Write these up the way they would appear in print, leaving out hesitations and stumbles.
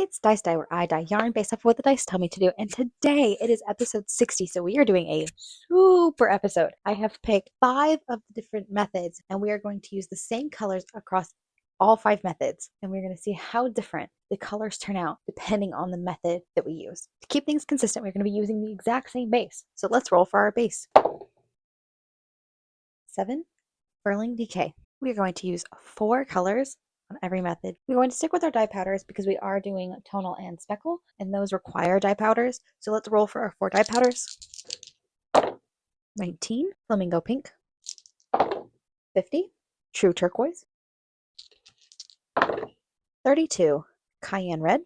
It's Dice Dye, where I dye yarn based off of what the dice tell me to do. And today it is episode 60, so we are doing a super episode. I have picked 5 of the different methods, and we are going to use the same colors across all 5 methods. And we're going to see how different the colors turn out depending on the method that we use. To keep things consistent, we're going to be using the exact same base. So let's roll for our base. 7, Furling Decay. We are going to use 4 colors on every method. We're going to stick with our dye powders because we are doing tonal and speckle, and those require dye powders. So let's roll for our 4 dye powders. 19, Flamingo Pink. 50, True Turquoise. 32, Cayenne Red.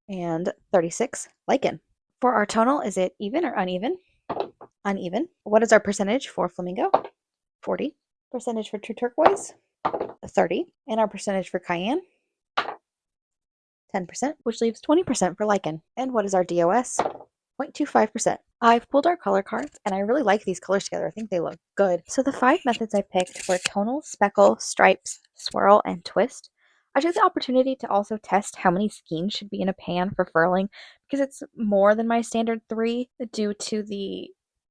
And 36, Lichen. For our tonal, is it even or uneven? Uneven. What is our percentage for Flamingo? 40. Percentage for True Turquoise? 30. And our percentage for Cayenne? 10%, which leaves 20% for Lichen. And what is our DOS? 0.25%. I've pulled our color cards, and I really like these colors together. I think they look good. So the 5 methods I picked were tonal, speckle, stripes, swirl, and twist. I took the opportunity to also test how many skeins should be in a pan for furling, because it's more than my standard 3 due to the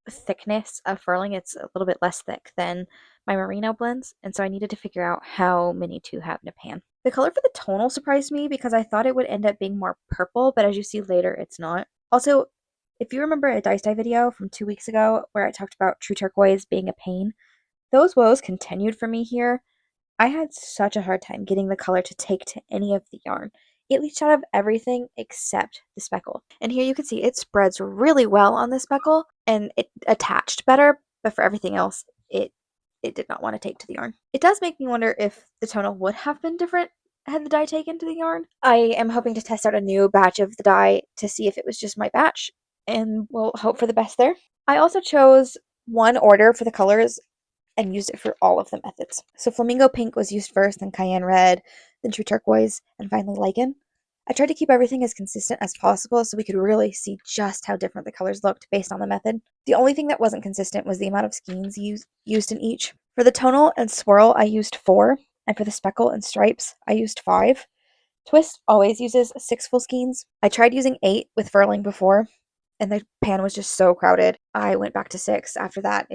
thickness of furling. It's a little bit less thick than my merino blends, and so I needed to figure out how many to have in a pan. The color for the tonal surprised me because I thought it would end up being more purple, but as you see later, it's not. Also, if you remember a Dice Dye video from 2 weeks ago where I talked about True Turquoise being a pain, those woes continued for me here. I had such a hard time getting the color to take to any of the yarn. It leached out of everything except the speckle. And here you can see it spreads really well on the speckle and it attached better, but for everything else, it did not want to take to the yarn. It does make me wonder if the tonal would have been different had the dye taken to the yarn. I am hoping to test out a new batch of the dye to see if it was just my batch, and we'll hope for the best there. I also chose one order for the colors and used it for all of the methods. So Flamingo Pink was used first, then Cayenne Red, then True Turquoise, and finally Lichen. I tried to keep everything as consistent as possible so we could really see just how different the colors looked based on the method. The only thing that wasn't consistent was the amount of skeins used in each. For the tonal and swirl, I used 4, and for the speckle and stripes, I used 5. Twist always uses 6 full skeins. I tried using 8 with furling before, and the pan was just so crowded. I went back to 6 after that.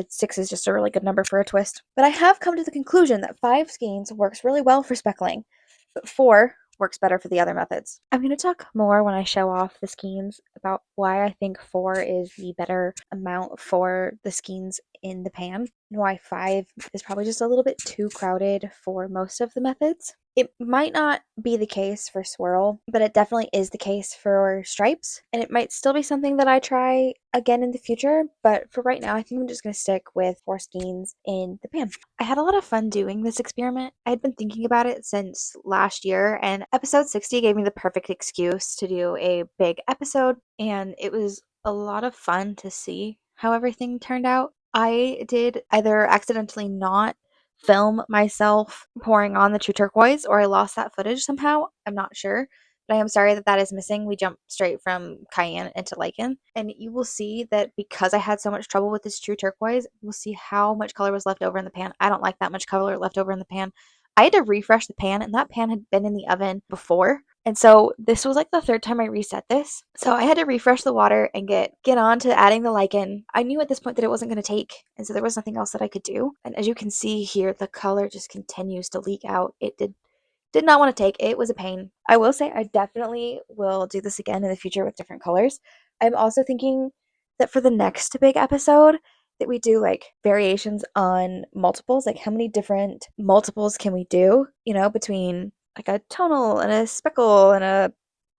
6 is just a really good number for a twist. But I have come to the conclusion that 5 skeins works really well for speckling, but 4 works better for the other methods. I'm going to talk more when I show off the skeins about why I think 4 is the better amount for the skeins in the pan, and why 5 is probably just a little bit too crowded for most of the methods. It might not be the case for swirl, but it definitely is the case for stripes, and it might still be something that I try again in the future, but for right now I think I'm just going to stick with 4 skeins in the pan. I had a lot of fun doing this experiment. I had been thinking about it since last year, and episode 60 gave me the perfect excuse to do a big episode, and it was a lot of fun to see how everything turned out. I did either accidentally not film myself pouring on the True Turquoise, or I lost that footage somehow. I'm not sure, but I am sorry that that is missing. We jumped straight from Cayenne into Lichen, and you will see that because I had so much trouble with this True Turquoise, we'll see how much color was left over in the pan. I don't like that much color left over in the pan. I had to refresh the pan, and that pan had been in the oven before. And so this was like the 3rd time I reset this. So I had to refresh the water and get on to adding the lichen. I knew at this point that it wasn't going to take, and so there was nothing else that I could do. And as you can see here, the color just continues to leak out. It did not want to take. It was a pain. I will say I definitely will do this again in the future with different colors. I'm also thinking that for the next big episode that we do like variations on multiples, like how many different multiples can we do, between like a tonal and a speckle and a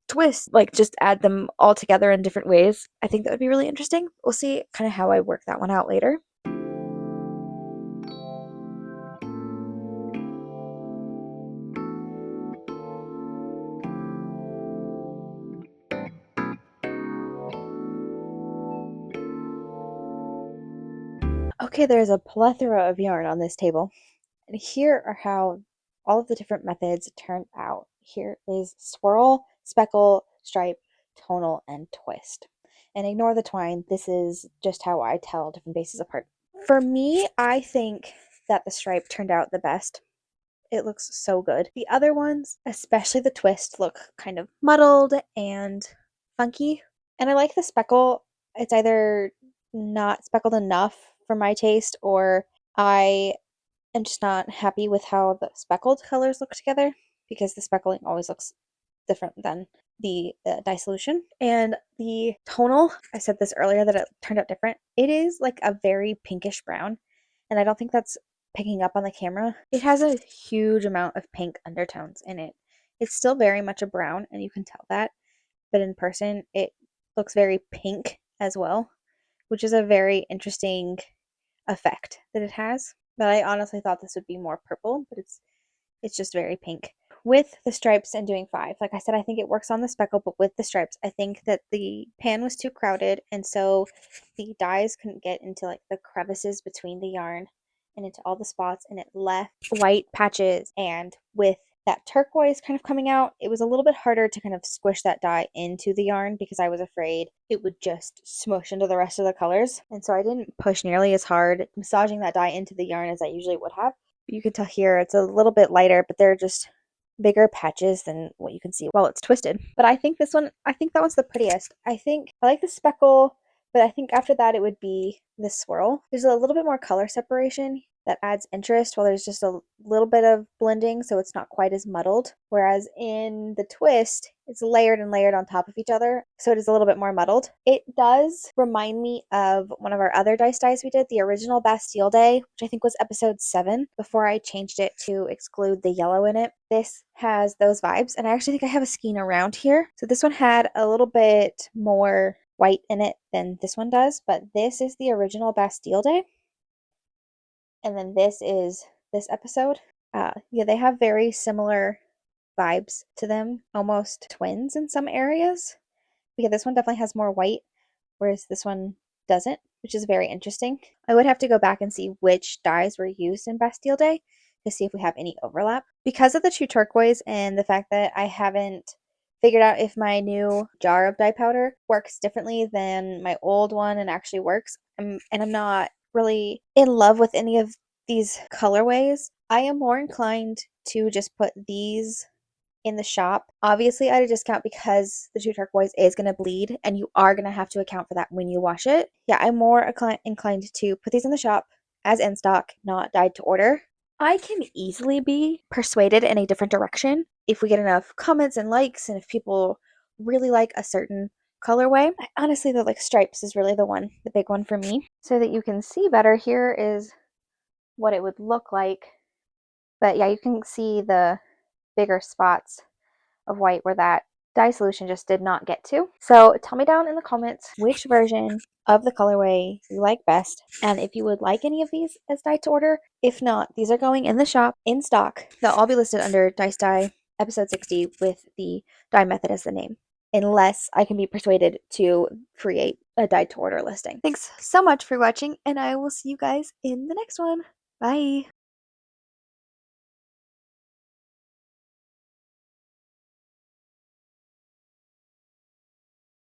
twist, like just add them all together in different ways. I think that would be really interesting. We'll see kind of how I work that one out later. Okay, there's a plethora of yarn on this table, and here are how all of the different methods turned out. Here is swirl, speckle, stripe, tonal, and twist. And ignore the twine. This is just how I tell different bases apart. For me, I think that the stripe turned out the best. It looks so good. The other ones, especially the twist, look kind of muddled and funky. And I like the speckle. It's either not speckled enough for my taste, or I am just not happy with how the speckled colors look together, because the speckling always looks different than the dye solution. And the tonal, I said this earlier that it turned out different. It is like a very pinkish brown, and I don't think that's picking up on the camera. It has a huge amount of pink undertones in it. It's still very much a brown, and you can tell that, but in person it looks very pink as well, which is a very interesting effect that it has. But I honestly thought this would be more purple, but it's just very pink. With the stripes and doing 5, like I said, I think it works on the speckle, but with the stripes, I think that the pan was too crowded, and so the dyes couldn't get into like the crevices between the yarn and into all the spots, and it left white patches. And with that turquoise kind of coming out, it was a little bit harder to kind of squish that dye into the yarn because I was afraid it would just smush into the rest of the colors. And so I didn't push nearly as hard massaging that dye into the yarn as I usually would have. You can tell here it's a little bit lighter, but they're just bigger patches than what you can see while it's twisted. But I think that one's the prettiest. I think I like the speckle, but I think after that it would be the swirl. There's a little bit more color separation that adds interest, while there's just a little bit of blending, so it's not quite as muddled. Whereas in the twist, it's layered and layered on top of each other, so it is a little bit more muddled. It does remind me of one of our other dice dyes we did, the original Bastille Day, which I think was episode 7, before I changed it to exclude the yellow in it. This has those vibes, and I actually think I have a skein around here. So this one had a little bit more white in it than this one does, but this is the original Bastille Day. And then this is this episode. Yeah, they have very similar vibes to them, almost twins in some areas. Because this one definitely has more white, whereas this one doesn't, which is very interesting. I would have to go back and see which dyes were used in Bastille Day to see if we have any overlap. Because of the true turquoise and the fact that I haven't figured out if my new jar of dye powder works differently than my old one and actually works, and I'm not really in love with any of these colorways, I am more inclined to just put these in the shop, obviously at a discount, because the true turquoise is going to bleed and you are going to have to account for that when you wash it. Yeah, I'm more inclined to put these in the shop as in stock, not dyed to order. I can easily be persuaded in a different direction if we get enough comments and likes, and if people really like a certain colorway. Honestly, the like stripes is really the big one for me. So that you can see better, here is what it would look like. But yeah, you can see the bigger spots of white where that dye solution just did not get to. So tell me down in the comments which version of the colorway you like best, and if you would like any of these as dye to order. If not, these are going in the shop in stock. They'll all be listed under Dice Dye episode 60 with the dye method as the name, unless I can be persuaded to create a dye to order listing. Thanks so much for watching, and I will see you guys in the next one. Bye!